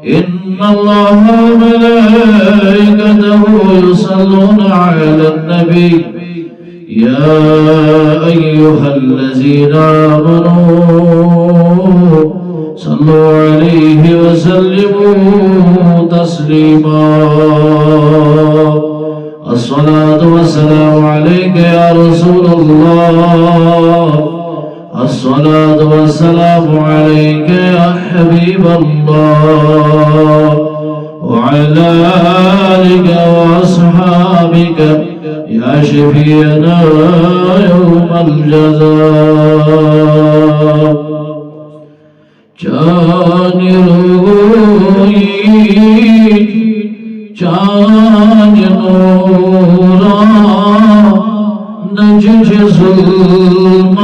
إن الله وملائكته يصلون على النبي يا أيها الذين آمنوا صلوا عليه وسلموا تسليما الصلاة والسلام عليك يا رسول الله الصلاة والسلام عليك يا حبيب الله وعلى آلك وأصحابك يا شفيعنا يوم الجزاء چانی روئی چانی نورا نجج ظلمات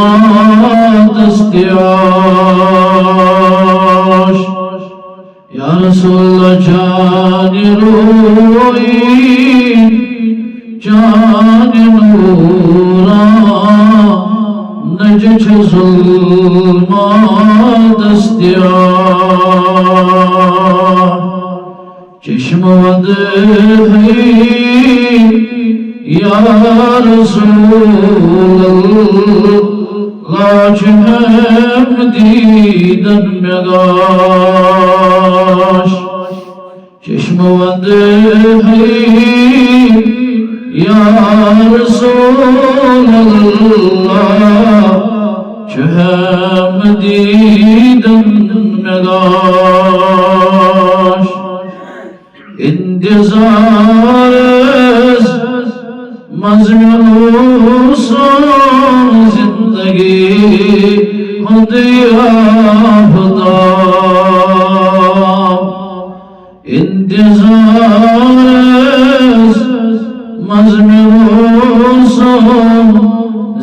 استعاش یا رسول اللہ چانی روئی چانی نورا نجج ظلمات استعاش چشم ودہی یا رسول اللہ چہم دیدن مگاش چشم ودہی یا رسول اللہ چہم دیدن مگاش انتظار مزمون زندگی ہوندی آفتاب انتظار مزمون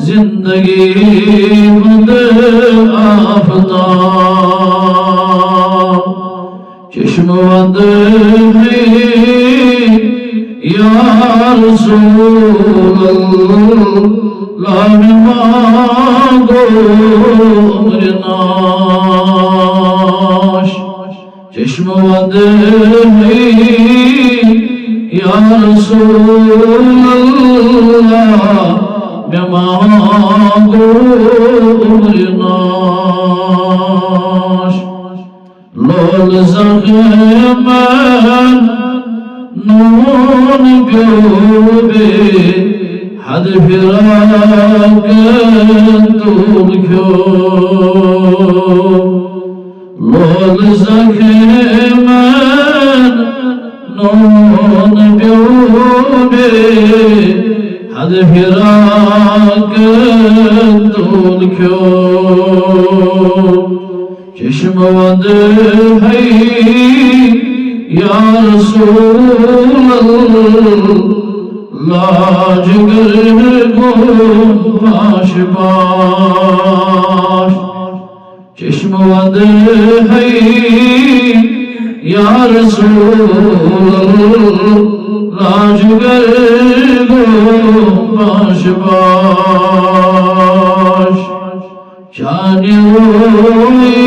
زندگی ہوندی آفتاب چشم بند ہے یا رسول اللہ مانگو عمر ناش چشم بند ہے یا رسول اللہ مانگو عمر ناش لول زخمان نون گوبه حد فراق طول کیو لول زخمان نون گوبه حد فراق طول کیو چشم بند ہے یا رسول اللہ جگر کو پاش پاش چشم بند ہے یا رسول اللہ جگر کو پاش پاش چانی روئی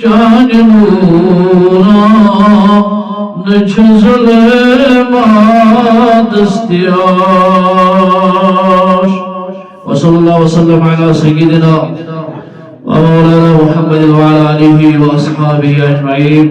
چانی نورا نجھ ظلمات استعاش وصلی اللہ وسلم علی سیدنا ومولانا محمد وعلى آلہ واصحابہ اجمعین.